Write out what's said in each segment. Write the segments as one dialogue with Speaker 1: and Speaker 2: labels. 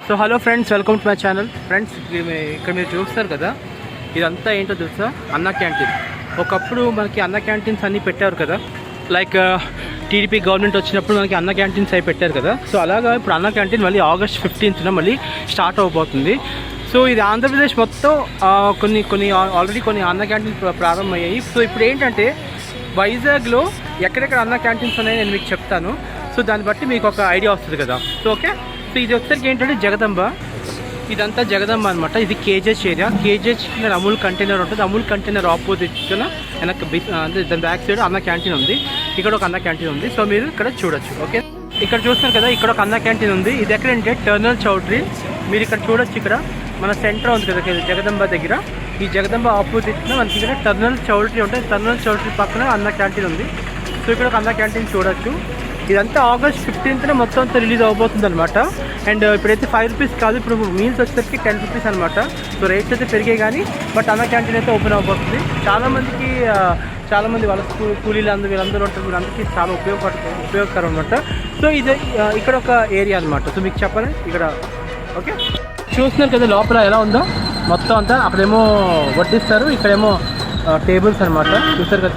Speaker 1: So hello friends, welcome to my channel. Friends, ఇక్కడ మీరు చూస్తారు కదా, ఇదంతా ఏంటో తెలుసా? అన్న క్యాంటీన్. ఒకప్పుడు మనకి అన్న క్యాంటీన్స్ అన్నీ పెట్టారు కదా, లైక్ టీడీపీ గవర్నమెంట్ వచ్చినప్పుడు మనకి అన్న క్యాంటీన్స్ అవి పెట్టారు కదా. సో అలాగా ఇప్పుడు అన్న క్యాంటీన్ మళ్ళీ August 15th మళ్ళీ స్టార్ట్ అవబోతుంది. సో ఇది ఆంధ్రప్రదేశ్ మొత్తం కొన్ని ఆల్రెడీ కొన్ని అన్న క్యాంటీన్ ప్రారంభమయ్యాయి. సో ఇప్పుడు ఏంటంటే వైజాగ్లో ఎక్కడెక్కడ అన్న క్యాంటీన్స్ ఉన్నాయో నేను మీకు చెప్తాను. సో దాన్ని బట్టి మీకు ఒక ఐడియా వస్తుంది కదా. సో ఓకే, సో ఇది వచ్చేసరికి ఏంటంటే జగదంబ. ఇదంతా జగదంబ అనమాట. ఇది kgs area. Kgs Amul container ఉంటుంది. అమూల్ కంటైనర్ ఆపోజిట్ వెనక అంటే దాని బ్యాక్ సైడ్ అన్న క్యాంటీన్ ఉంది. ఇక్కడ ఒక అన్న క్యాంటీన్ ఉంది. సో మీరు ఇక్కడ చూడొచ్చు. ఓకే, ఇక్కడ చూస్తున్నారు కదా, ఇక్కడ ఒక అన్న క్యాంటీన్ ఉంది. ఇది ఎక్కడంటే టర్నల్ చౌట్రీ. మీరు ఇక్కడ చూడొచ్చు. ఇక్కడ మన సెంటర్ ఉంది కదా జగదంబ దగ్గర. ఈ జగదంబ ఆపోజిట్ మనకి ఇక్కడ టర్నల్ చౌల్ట్రీ ఉంటుంది. టర్నల్ చౌల్ట్రీ పక్కన అన్న క్యాంటీన్ ఉంది. సో ఇక్కడ ఒక అన్న క్యాంటీన్ చూడొచ్చు. ఇదంతా August 15th మొత్తం అంతా రిలీజ్ అవబోతుంది అనమాట. అండ్ ఇప్పుడైతే 5 రూపీస్ కాదు, ఇప్పుడు మీల్స్ వచ్చేసరికి 10 రూపీస్ అనమాట. సో రేట్స్ అయితే పెరిగాయి కానీ బట్ అన్న క్యాంటీన్ అయితే ఓపెన్ అవబోతుంది. చాలామంది వాళ్ళ కూలీలు వీళ్ళందరూ ఉంటారు. వీళ్ళందరికీ చాలా ఉపయోగకరం అనమాట. సో ఇది ఇక్కడ ఒక ఏరియా అనమాట. సో మీకు చెప్పాలి ఇక్కడ. ఓకే, చూస్తున్నారు కదా లోపల ఎలా ఉందో మొత్తం అంతా. అక్కడేమో వడ్డిస్తారు, ఇక్కడేమో టేబుల్స్ అనమాట. చూస్తారు కదా.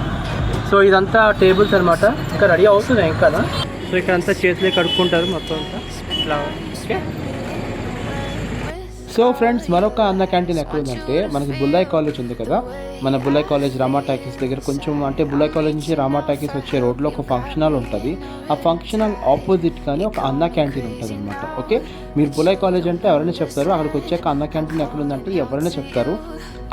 Speaker 1: సో ఇదంతా టేబుల్స్ అనమాట. ఇంకా రెడీ అవుతుంది ఇంకా. సో ఇక్కడ అంతా చేతులే కడుక్కుంటారు మొత్తం అంతా ఇట్లా. ఓకే, సో ఫ్రెండ్స్, మరొక అన్న క్యాంటీన్ ఎక్కడ ఉందంటే మనకి బుల్లాయి కాలేజ్ ఉంది కదా. మన బుల్లాయి కాలేజ్ రామా టాకీస్ దగ్గర కొంచెం అంటే బుల్లాయి కాలేజ్ నుంచి రామా టాకీస్ వచ్చే రోడ్లో ఒక ఫంక్షన్ హాల్ ఉంటుంది. ఆ ఫంక్షన్ హాల్ ఆపోజిట్ కానీ ఒక అన్న క్యాంటీన్ ఉంటుంది అనమాట. ఓకే, మీరు బుల్లాయి కాలేజ్ అంటే ఎవరైనా చెప్తారు. అక్కడికి వచ్చాక అన్న క్యాంటీన్ ఎక్కడ ఉందంటే ఎవరైనా చెప్తారు.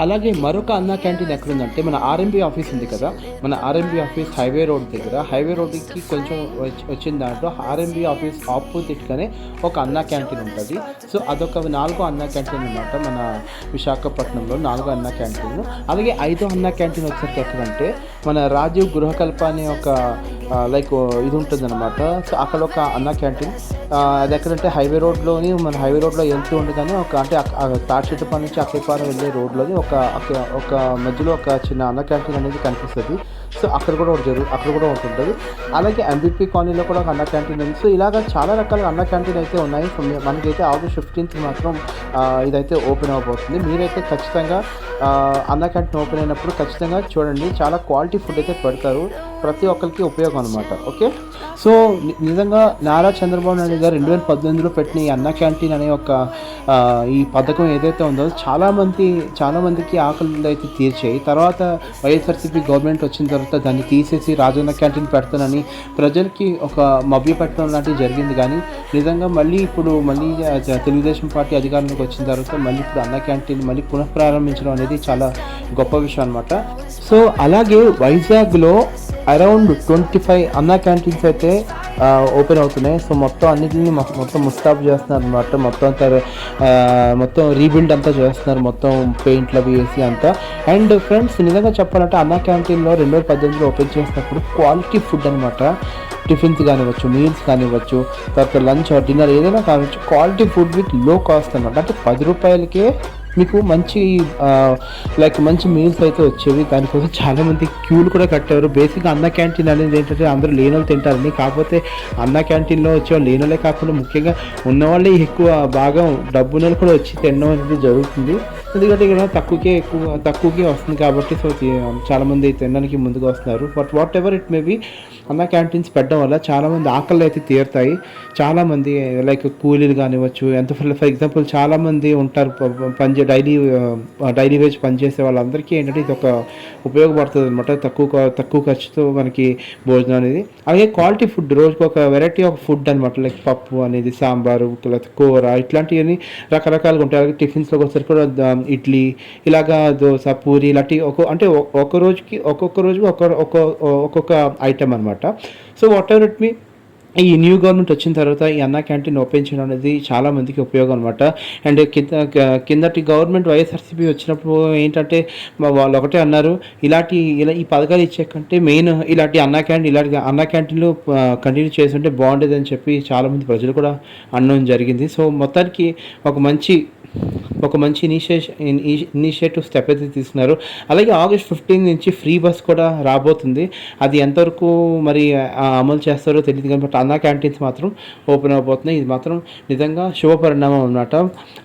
Speaker 1: అలాగే మరొక అన్న క్యాంటీన్ ఎక్కడుందంటే మన ఆర్ఎంబీ ఆఫీస్ ఉంది కదా. మన ఆర్ఎంబీ ఆఫీస్ హైవే రోడ్ దగ్గర. హైవే రోడ్కి కొంచెం వచ్చిన దాంట్లో ఆర్ఎంబీ ఆఫీస్ ఆపోజిట్గానే ఒక అన్న క్యాంటీన్ ఉంటుంది. సో అదొక 4వ అన్న క్యాంటీన్ అనమాట. మన విశాఖపట్నంలో 4వ అన్న క్యాంటీన్. అలాగే 5వ అన్న క్యాంటీన్ వచ్చేసరికి ఎక్కడంటే మన రాజీవ్ గృహకల్ప అనే ఒక లైక్ ఇది ఉంటుంది అనమాట. సో అక్కడ ఒక అన్న క్యాంటీన్. అది ఎక్కడంటే హైవే రోడ్లోని మన హైవే రోడ్లో వెళ్తూ ఉండగానే ఒక అంటే తాడిచెట్టుపల్లి నుంచి అక్కడిపాలెం వెళ్ళే రోడ్లోని ఒక మధ్యలో ఒక చిన్న అన్న క్యాంటీన్ అనేది కనిపిస్తుంది. సో అక్కడ కూడా ఉంటుంటుంది. అలాగే ఎంబీపీ కాలనీలో కూడా ఒక అన్న క్యాంటీన్ ఉంది. సో ఇలాగ చాలా రకాల అన్న క్యాంటీన్ అయితే ఉన్నాయి. సో మనకైతే August 15th మాత్రం ఇదైతే ఓపెన్ అవబోతుంది. మీరైతే ఖచ్చితంగా అన్న క్యాంటీన్ ఓపెన్ అయినప్పుడు ఖచ్చితంగా చూడండి. చాలా క్వాలిటీ ఫుడ్ అయితే పెడతారు. ప్రతి ఒక్కరికి ఉపయోగం అనమాట. ఓకే, సో నిజంగా నారా చంద్రబాబు నాయుడు గారు 2018లో పెట్టిన ఈ అన్న క్యాంటీన్ అనే ఒక ఈ పథకం ఏదైతే ఉందో చాలామందికి ఆకలి అయితే తీర్చాయి. తర్వాత వైఎస్ఆర్సీపీ గవర్నమెంట్ వచ్చిన తర్వాత దాన్ని తీసేసి రాజన్న క్యాంటీన్ పెడతానని ప్రజలకి ఒక మభ్య పెట్టడం లాంటివి జరిగింది. కానీ నిజంగా మళ్ళీ తెలుగుదేశం పార్టీ అధికారంలోకి వచ్చిన తర్వాత మళ్ళీ ఇప్పుడు అన్న క్యాంటీన్ మళ్ళీ పునఃప్రారంభించడం అనేది చాలా గొప్ప విషయం అనమాట. సో అలాగే వైజాగ్లో అరౌండ్ 25 అన్న క్యాంటీన్స్ అయితే ఓపెన్ అవుతున్నాయి. సో అన్నింటినీ మొత్తం ముస్తాబు చేస్తున్నారు అనమాట. మొత్తం రీబిల్డ్ అంతా చేస్తున్నారు, మొత్తం పెయింట్లు అవి వేసి అంతా. అండ్ ఫ్రెండ్స్, నిజంగా చెప్పాలంటే అన్న క్యాంటీన్లో 2018లో ఓపెన్ చేసినప్పుడు క్వాలిటీ ఫుడ్ అనమాట. టిఫిన్స్ కానివ్వచ్చు, మీల్స్ కానివ్వచ్చు, తర్వాత లంచ్ డిన్నర్ ఏదైనా కానివ్వచ్చు, quality food with low cost అనమాట. అంటే 10 రూపాయలకే మీకు మంచి మీల్స్ అయితే వచ్చేవి. దానికోసం చాలామంది క్యూలు కూడా కట్టారు. బేసిక్గా అన్న క్యాంటీన్ అనేది ఏంటంటే అందరూ లేనోళ్ళు తింటారని. కాకపోతే అన్న క్యాంటీన్లో వచ్చేవాళ్ళు లేనోళ్ళే కాకుండా ముఖ్యంగా ఉన్నవాళ్ళే ఎక్కువ భాగం డబ్బునోళ్ళు కూడా వచ్చి తినడం అనేది జరుగుతుంది. ఎందుకంటే ఇక్కడ తక్కువకే వస్తుంది కాబట్టి. సో చాలామంది తినడానికి ముందుకు వస్తున్నారు. But what ever it may be, అన్న క్యాంటీన్స్ పెట్టడం వల్ల చాలామంది ఆకలి అయితే తీరుతాయి. చాలామంది లైక్ కూలీలు కానివ్వచ్చు, ఫర్ ఎగ్జాంపుల్ చాలామంది ఉంటారు డైలీ వేజ్ పనిచేసే వాళ్ళందరికీ ఏంటంటే ఇది ఒక ఉపయోగపడుతుంది అనమాట. తక్కువ ఖర్చుతో మనకి భోజనం అనేది. అలాగే క్వాలిటీ ఫుడ్, రోజుకు ఒక వెరైటీ ఆఫ్ ఫుడ్ అనమాట. లైక్ పప్పు అనేది, సాంబారు, కూర, ఇట్లాంటివన్నీ రకరకాలుగా ఉంటాయి. అలాగే టిఫిన్స్లోకి వచ్చేసరికి కూడా ఇడ్లీ, ఇలాగా దోశ, పూరి ఇలాంటి ఒక్కొక్క రోజుకి ఒక్కొక్క ఐటమ్ అనమాట. సో వాట్ ఎవర్ ఇట్ మీ, ఈ న్యూ గవర్నమెంట్ వచ్చిన తర్వాత ఈ అన్న క్యాంటీన్ ఓపెన్ చేయడం అనేది చాలా మందికి ఉపయోగం అనమాట. అండ్ కిందటి గవర్నమెంట్ వైఎస్ఆర్సీపీ వచ్చినప్పుడు ఏంటంటే వాళ్ళు ఒకటే అన్నారు, ఈ పథకాలు ఇచ్చే కంటే మెయిన్ ఇలాంటి అన్న క్యాంటీన్లు కంటిన్యూ చేస్తుంటే బాగుండేది అని చెప్పి చాలామంది ప్రజలు కూడా అనడం జరిగింది. సో మొత్తానికి ఒక ఒక మంచి ఇనిషియేటివ్ స్టెప్ అయితే తీసుకున్నారు. అలాగే ఆగస్ట్ 15 నుంచి ఫ్రీ బస్ కూడా రాబోతుంది. అది ఎంతవరకు మరి అమలు చేస్తారో తెలియదు కానీ బట్ అన్నా క్యాంటీన్స్ మాత్రం ఓపెన్ అవబోతున్నాయి. ఇది మాత్రం నిజంగా శుభ పరిణామం అన్నమాట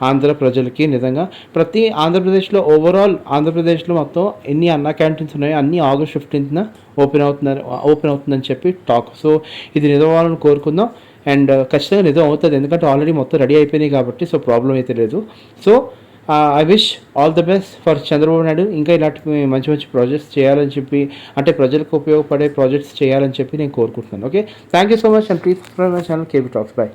Speaker 1: ఆంధ్ర ప్రజలకి. నిజంగా ప్రతి ఆంధ్రప్రదేశ్లో ఓవరాల్ ఆంధ్రప్రదేశ్లో మొత్తం ఎన్ని అన్నా క్యాంటీన్స్ ఉన్నాయో అన్నీ ఆగస్ట్ 15న ఓపెన్ అవుతుందని చెప్పి టాక్. సో ఇది నిజం అవ్వాలని కోరుకుందాం. అండ్ ఖచ్చితంగా నిజం అవుతుంది, ఎందుకంటే ఆల్రెడీ మొత్తం రెడీ అయిపోయినాయి కాబట్టి. సో ప్రాబ్లం అయితే లేదు. So I wish all the best for Chandrababu Naidu. ఇంకా ఇలాంటి మంచి మంచి ప్రాజెక్ట్స్ చేయాలని చెప్పి, అంటే ప్రజలకు ఉపయోగపడే ప్రాజెక్ట్స్ చేయాలని చెప్పి నేను కోరుకుంటున్నాను. Okay, thank you so much and please subscribe my channel KB talks. By.